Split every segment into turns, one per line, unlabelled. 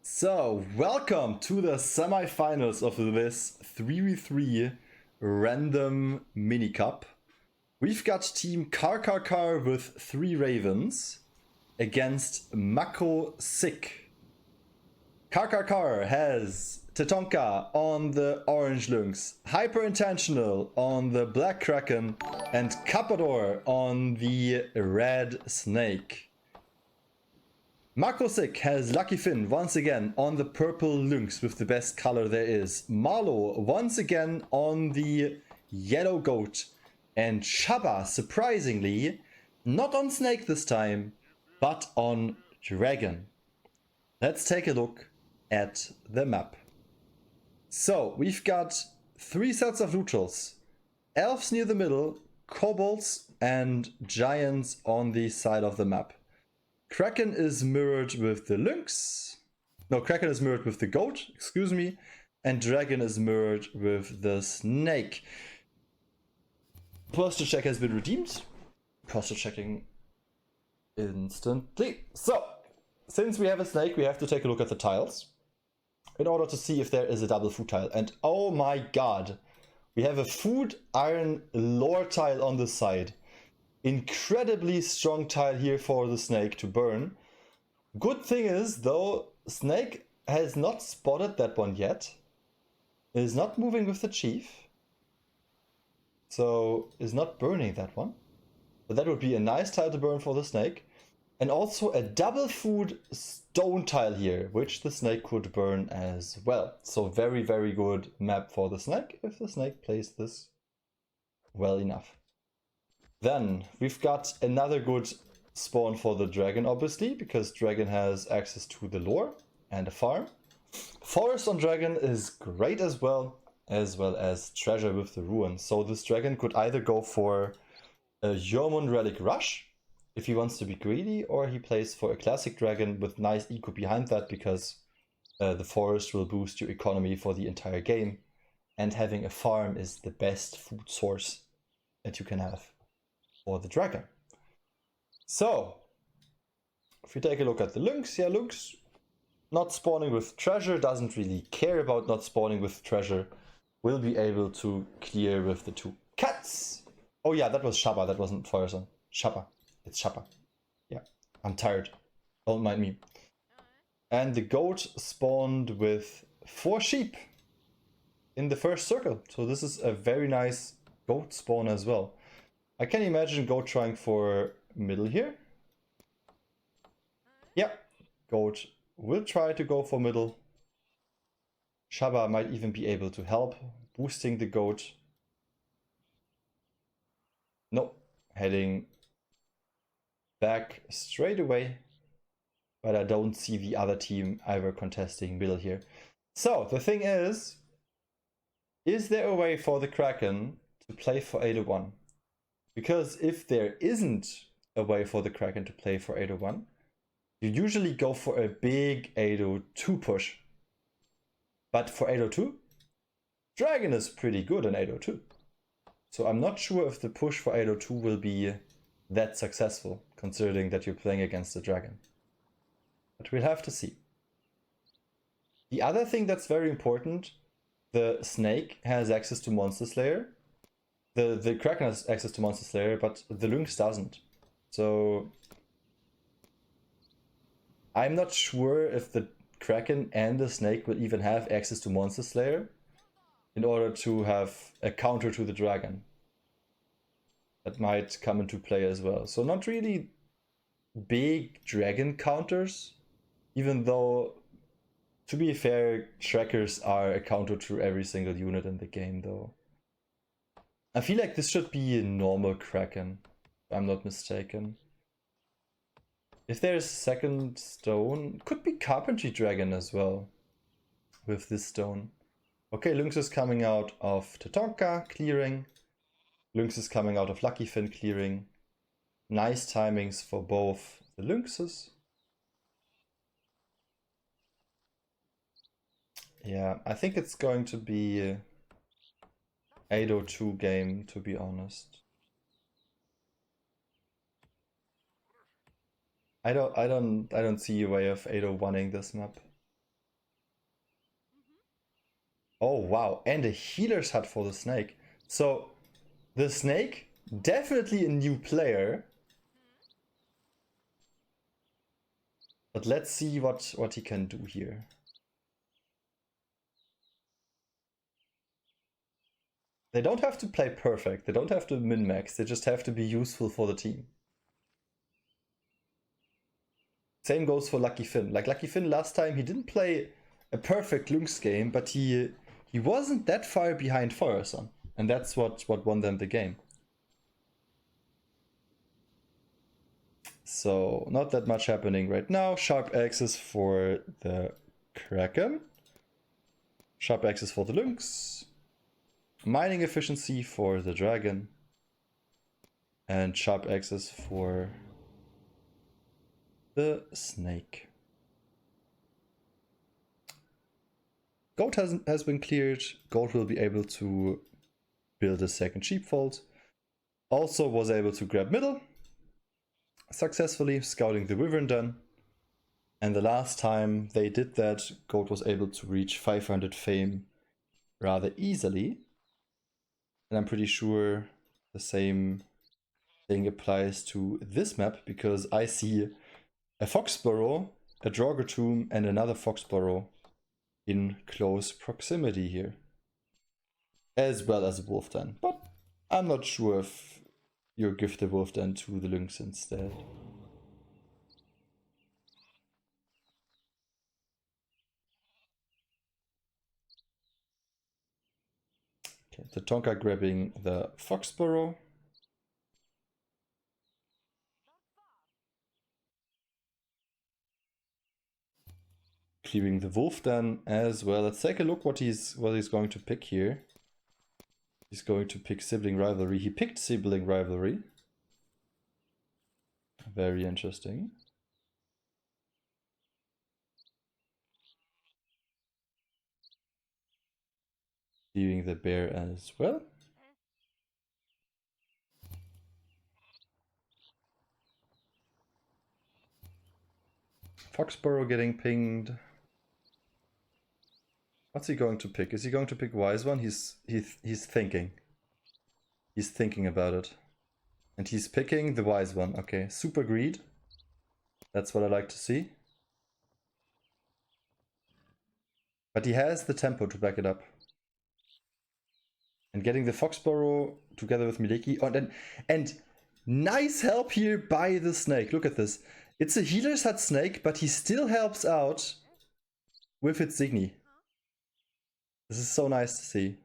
So, welcome to the semi-finals of this 3v3 random mini cup. We've got team KarKarKar with 3 ravens against MacroSick. KarKarKar has Tetonka on the orange lynx, Hyper Intentional on the black kraken, and Kappador on the red snake. MacroSick has Lucky Finn once again on the purple lynx with the best color there is. Marlo once again on the yellow goat. And Shabba, surprisingly, not on snake this time, but on dragon. Let's take a look at the map. So, we've got 3 sets of neutrals. Elves near the middle, kobolds and giants on the side of the map. Kraken is mirrored with the lynx. No, Kraken is mirrored with the goat, excuse me. And dragon is mirrored with the snake. Posture check has been redeemed. Posture checking instantly. So, since we have a snake, we have to take a look at the tiles in order to see if there is a double food tile. And oh my god, we have a food iron lore tile on the side. Incredibly strong tile here for the snake to burn. Good thing is, though, snake has not spotted that one yet. It is not moving with the chief. So, is not burning that one. But that would be a nice tile to burn for the snake. And also a double food stone tile here, which the snake could burn as well. So very, very good map for the snake, if the snake plays this well enough. Then we've got another good spawn for the dragon, obviously, because dragon has access to the lore and a farm. Forest on dragon is great as well as treasure with the ruin. So this dragon could either go for a Yormund Relic Rush, if he wants to be greedy, or he plays for a classic dragon with nice eco behind that, because the forest will boost your economy for the entire game. And having a farm is the best food source that you can have for the dragon. So, if you take a look at the lynx, yeah, lynx not spawning with treasure, doesn't really care about not spawning with treasure, will be able to clear with the 2 cats. Oh yeah, that was Shabba, that wasn't Feuerson. Shabba, it's Shabba. Yeah, I'm tired, don't mind me. And the goat spawned with 4 sheep in the first circle. So this is a very nice goat spawn as well. I can imagine goat trying for middle here. Yeah, goat will try to go for middle. Shabba might even be able to help, boosting the goat. No, heading back straight away. But I don't see the other team ever contesting middle here. So, the thing is there a way for the Kraken to play for 801? Because if there isn't a way for the Kraken to play for 801, you usually go for a big 802 push. But for 802, Dragon is pretty good in 802. So I'm not sure if the push for 802 will be that successful, considering that you're playing against the Dragon. But we'll have to see. The other thing that's very important, the snake has access to Monster Slayer. The Kraken has access to Monster Slayer, but the lynx doesn't. So I'm not sure if the Kraken and the snake will even have access to Monster Slayer in order to have a counter to the dragon. That might come into play as well. So not really big dragon counters, even though, to be fair, trackers are a counter to every single unit in the game though. I feel like this should be a normal Kraken, if I'm not mistaken. If there's second stone, could be Carpentry Dragon as well with this stone. Okay, Lynx is coming out of Tetonka, clearing. Lynx is coming out of Lucky Finn, clearing. Nice timings for both the Lynxes. Yeah, I think it's going to be 802 game, to be honest. I don't see a way of 801ing this map. Oh wow, and a healer's hut for the snake. So the snake, definitely a new player. But let's see what he can do here. They don't have to play perfect, they don't have to min-max, they just have to be useful for the team. Same goes for Lucky Finn. Like Lucky Finn last time, he didn't play a perfect Lynx game, but he wasn't that far behind Feuerson. And that's what won them the game. So not that much happening right now. Sharp axes for the Kraken. Sharp axes for the Lynx. Mining efficiency for the dragon. And sharp axes for the snake. Goat has been cleared. Goat will be able to build a second sheepfold. Also was able to grab middle. Successfully scouting the wyvern done. And the last time they did that, Goat was able to reach 500 fame rather easily. And I'm pretty sure the same thing applies to this map, because I see a foxburrow, a Draugr tomb, and another foxburrow in close proximity here. As well as a wolf den. But I'm not sure if you give the wolf den to the lynx instead. Okay, Tetonka grabbing the foxburrow. Clearing the wolf den as well. Let's take a look what he's going to pick here. He's going to pick sibling rivalry. He picked sibling rivalry. Very interesting. Clearing the bear as well. Foxburrow getting pinged. What's he going to pick? Is he going to pick Wise One? He's thinking. He's thinking about it. And he's picking the Wise One. Okay, super greed. That's what I like to see. But he has the tempo to back it up. And getting the Foxburrow together with Miliki. Oh, and nice help here by the snake. Look at this. It's a healer's hut snake, but he still helps out with its Zigni. This is so nice to see.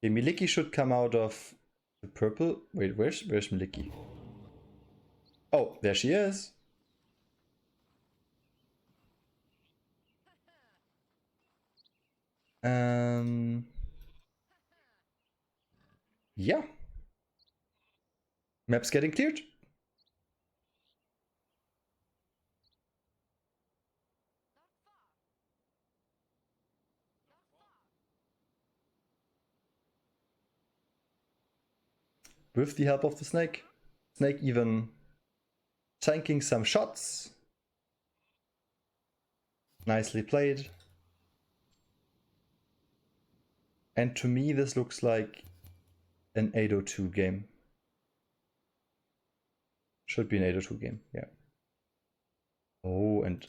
Okay, Miliki should come out of the purple. Wait, where's Miliki? Oh, there she is. Yeah. Map's getting cleared. With the help of the snake. Snake even tanking some shots. Nicely played. And to me, this looks like an 802 game. Should be an 802 game, yeah. Oh, and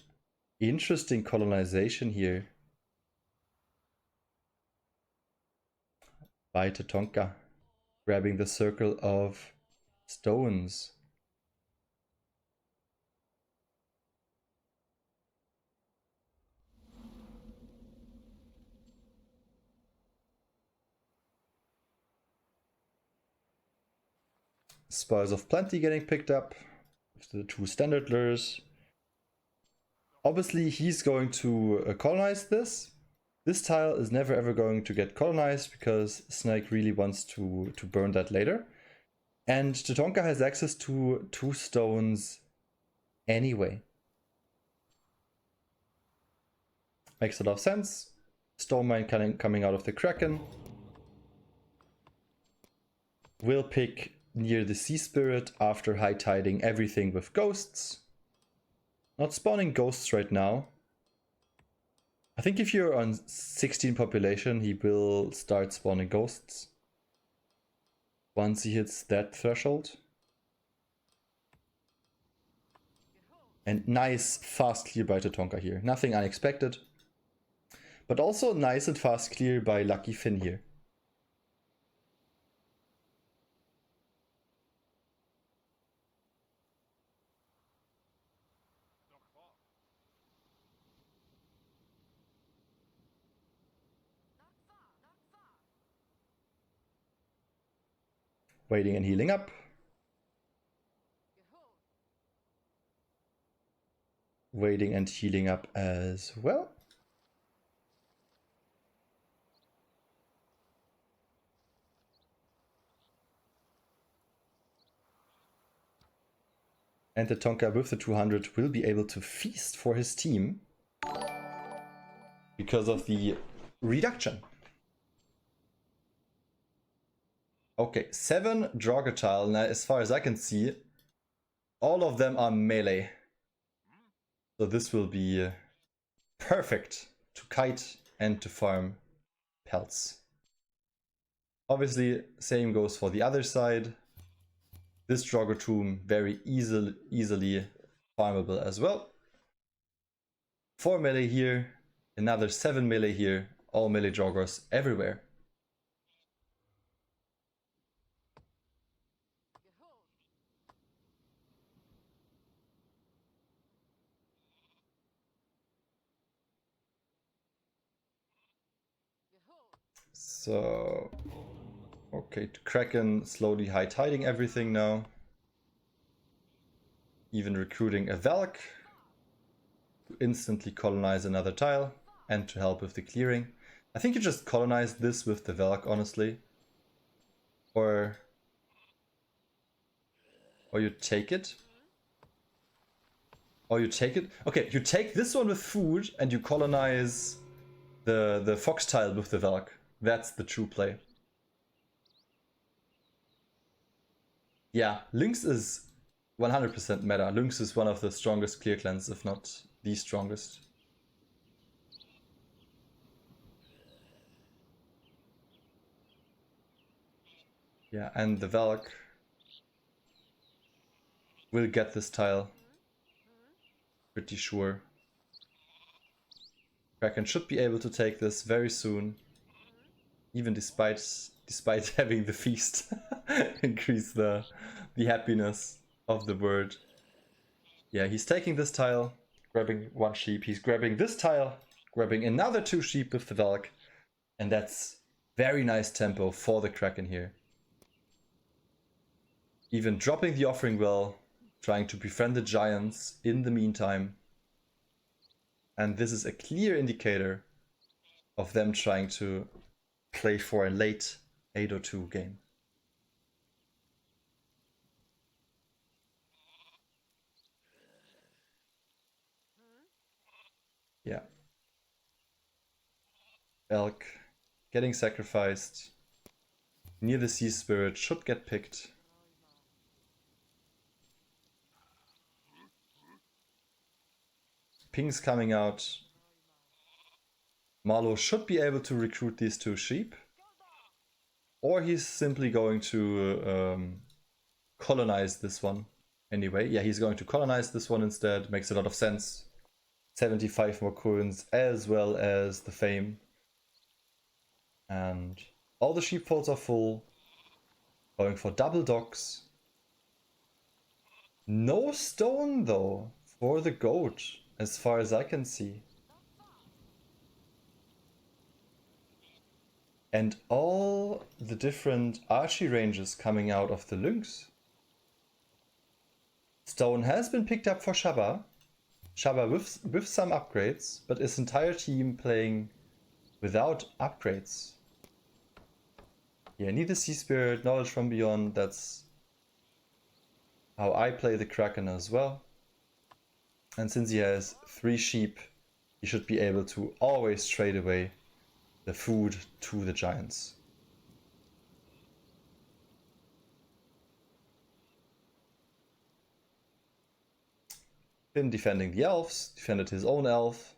interesting colonization here by Tetonka, grabbing the circle of stones. Spoils of Plenty getting picked up with the two standard lures. Obviously, he's going to colonize this. This tile is never ever going to get colonized because Snake really wants to burn that later. And Tetonka has access to 2 stones anyway. Makes a lot of sense. Stone mine coming out of the Kraken. Will pick near the Sea Spirit after high tiding everything with ghosts. Not spawning ghosts right now. I think if you're on 16 population, he will start spawning ghosts once he hits that threshold. And nice fast clear by Tetonka here. Nothing unexpected. But also nice and fast clear by Lucky Finn here. Waiting and healing up. Waiting and healing up as well. And the Tonka with the 200 will be able to feast for his team because of the reduction. Okay, 7 Draugr. Now, as far as I can see, all of them are melee. So this will be perfect to kite and to farm pelts. Obviously, same goes for the other side. This Draugr tomb very easily farmable as well. 4 melee here, another 7 melee here, all melee Draugrs everywhere. So, okay, Kraken slowly hiding everything now. Even recruiting a Valk to instantly colonize another tile and to help with the clearing. I think you just colonize this with the Valk, honestly. Or you take it. Or you take it. Okay, you take this one with food and you colonize the Fox tile with the Valk. That's the true play. Yeah, Lynx is 100% meta. Lynx is one of the strongest clear clans, if not the strongest. Yeah, and the Valk will get this tile. Pretty sure. Kraken should be able to take this very soon. Even despite having the feast increase the happiness of the bird. Yeah, he's taking this tile, grabbing 1 sheep. He's grabbing this tile, grabbing another 2 sheep with the Valk. And that's very nice tempo for the Kraken here. Even dropping the offering well, trying to befriend the giants in the meantime. And this is a clear indicator of them trying to play for a late 802 game. Yeah. Elk getting sacrificed. Near the Sea Spirit should get picked. Pings coming out. Marlowe should be able to recruit these 2 sheep. Or he's simply going to colonize this one. Anyway, yeah, he's going to colonize this one instead. Makes a lot of sense. 75 more coins as well as the fame. And all the sheepfolds are full. Going for double docks. No stone though for the goat, as far as I can see. And all the different archery ranges coming out of the lynx. Stone has been picked up for Shabba. Shabba with some upgrades, but his entire team playing without upgrades. Yeah, need a Sea Spirit, Knowledge from Beyond, that's how I play the Kraken as well. And since he has 3 sheep, he should be able to always trade away the food to the giants. Finn defending the elves, defended his own elf.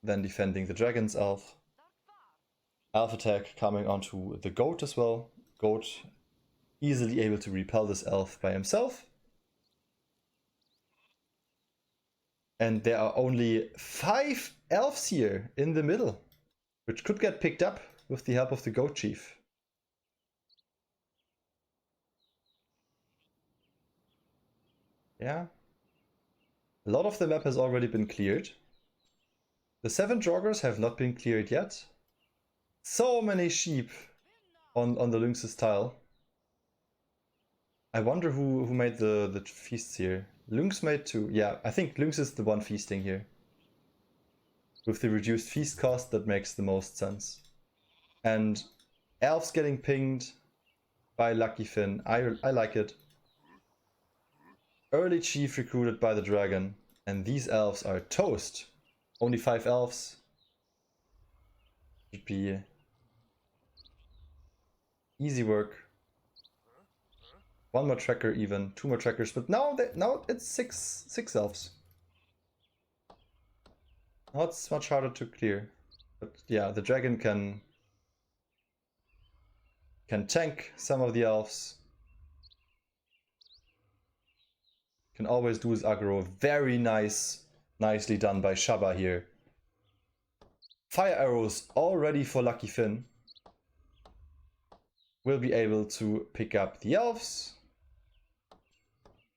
then defending the Dragon's Elf. Elf attack coming onto the Goat as well. Goat easily able to repel this Elf by himself. And there are only 5 Elves here in the middle, which could get picked up with the help of the Goat Chief. Yeah. A lot of the map has already been cleared. The 7 joggers have not been cleared yet. So many sheep on the Lynx's tile. I wonder who made the feasts here. Lynx made 2. Yeah, I think Lynx is the one feasting here. With the reduced feast cost, that makes the most sense. And elves getting pinged by Lucky Finn. I like it. Early chief recruited by the dragon. And these elves are toast. Only 5 elves. Should be easy work. 1 more tracker even, 2 more trackers, but now it's 6 elves. Now it's much harder to clear. But yeah, the dragon can tank some of the elves. Can always do his aggro. Very nicely done by Shabba here. Fire arrows all ready for Lucky Finn. Will be able to pick up the elves.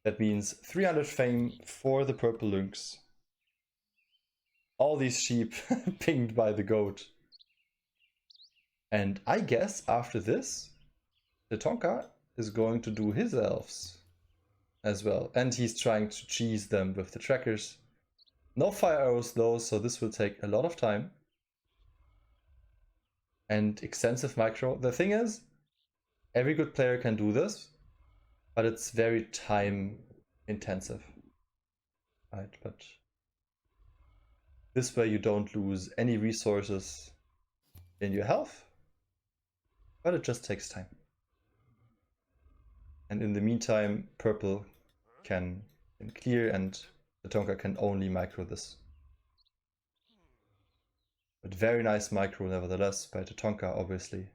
That means 300 fame for the purple lynx. All these sheep pinged by the goat. And I guess after this, Tetonka is going to do his elves as well. And he's trying to cheese them with the trackers. No fire arrows though, so this will take a lot of time. And extensive micro. The thing is, every good player can do this, but it's very time intensive. Right, but this way you don't lose any resources in your health, but it just takes time. And in the meantime, purple can clear and Tetonka can only micro this. But very nice micro nevertheless by Tetonka, obviously.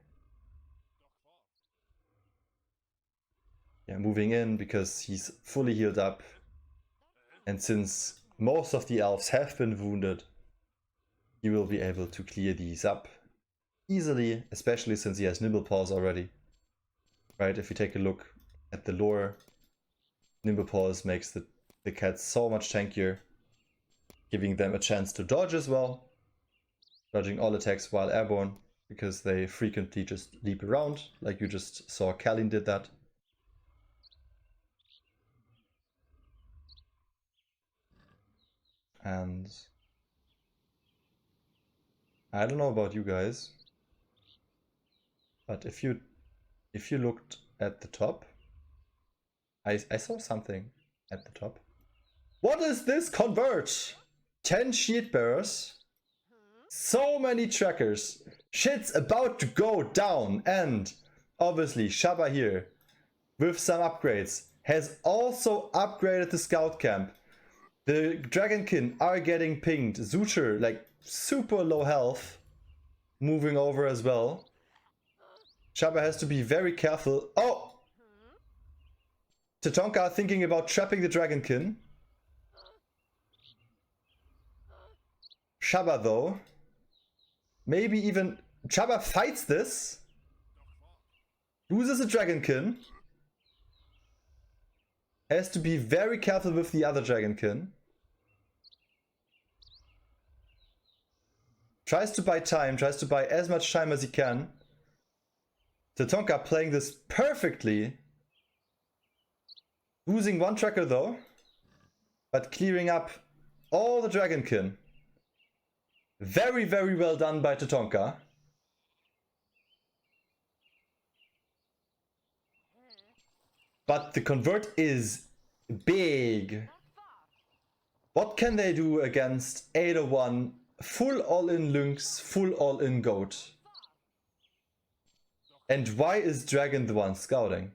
Yeah, moving in because he's fully healed up. And since most of the elves have been wounded, he will be able to clear these up easily, especially since he has Nimble Paws already. Right, if you take a look at the lore, Nimble Paws makes the cats so much tankier, giving them a chance to dodge as well, dodging all attacks while airborne, because they frequently just leap around, like you just saw Kalin did that. And I don't know about you guys, but if you looked at the top, I saw something at the top. What is this convert? 10 shield bearers, so many trackers, shit's about to go down, and obviously Shabba here with some upgrades has also upgraded the scout camp. The Dragonkin are getting pinged. Zucher, like super low health, moving over as well. Shabba has to be very careful. Oh! Tetonka thinking about trapping the Dragonkin. Shabba though. Maybe even... Shabba fights this. Loses a Dragonkin. Has to be very careful with the other Dragonkin. Tries to buy time, tries to buy as much time as he can. Tetonka playing this perfectly. Losing one tracker though. But clearing up all the Dragonkin. Very, very well done by Tetonka. But the convert is big. What can they do against 801? Full all-in Lynx, full all-in Goat. And why is Dragon the one scouting?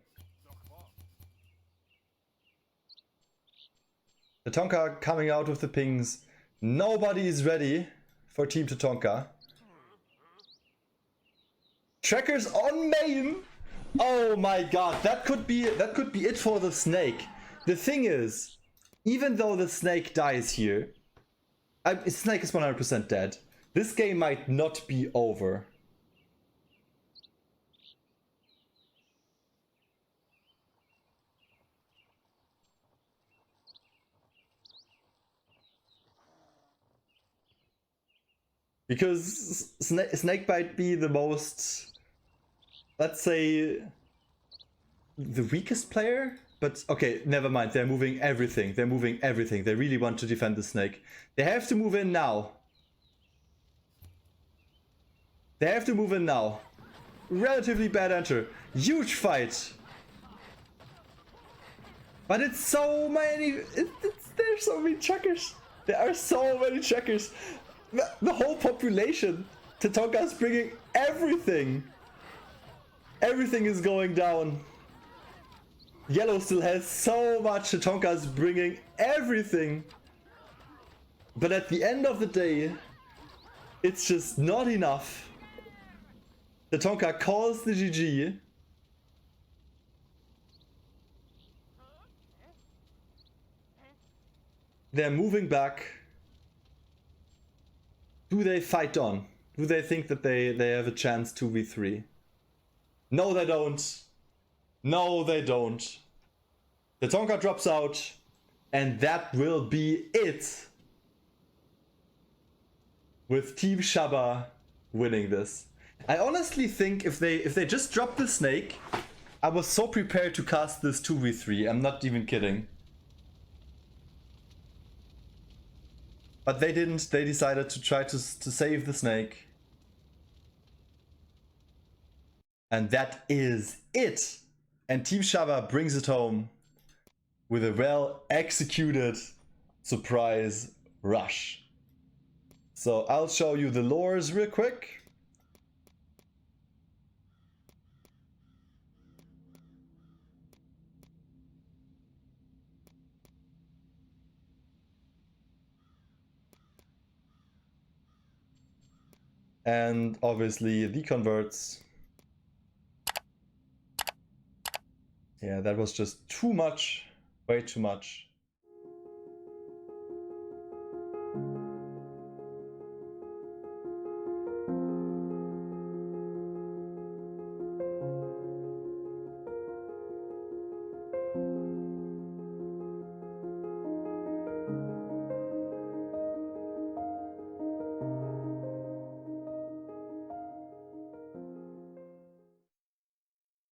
Tetonka coming out with the pings. Nobody is ready for Team Tetonka. Trackers on main. Oh my god, that could be it for the snake. The thing is, even though the snake dies here, snake is 100% dead. This game might not be over. Because snake might be the most, let's say, the weakest player? But okay, never mind. They're moving everything. They're moving everything. They really want to defend the snake. They have to move in now. They have to move in now. Relatively bad enter. Huge fight. But it's so many. There's so many checkers. There are so many checkers. The whole population. Tetonka is bringing everything. Everything is going down. Yellow still has so much. Tetonka is bringing everything. But at the end of the day, it's just not enough. Tetonka calls the GG. They're moving back. Do they fight on? Do they think that they have a chance 2v3? No, they don't. No, they don't. Tetonka drops out, and that will be it. With Team Shabba winning this. I honestly think if they just dropped the snake, I was so prepared to cast this 2v3. I'm not even kidding. But they didn't. They decided to try to save the snake. And that is it. And Team Shabba brings it home with a well-executed surprise rush. So I'll show you the lores real quick. And obviously the converts. Yeah, that was just too much. Way too much.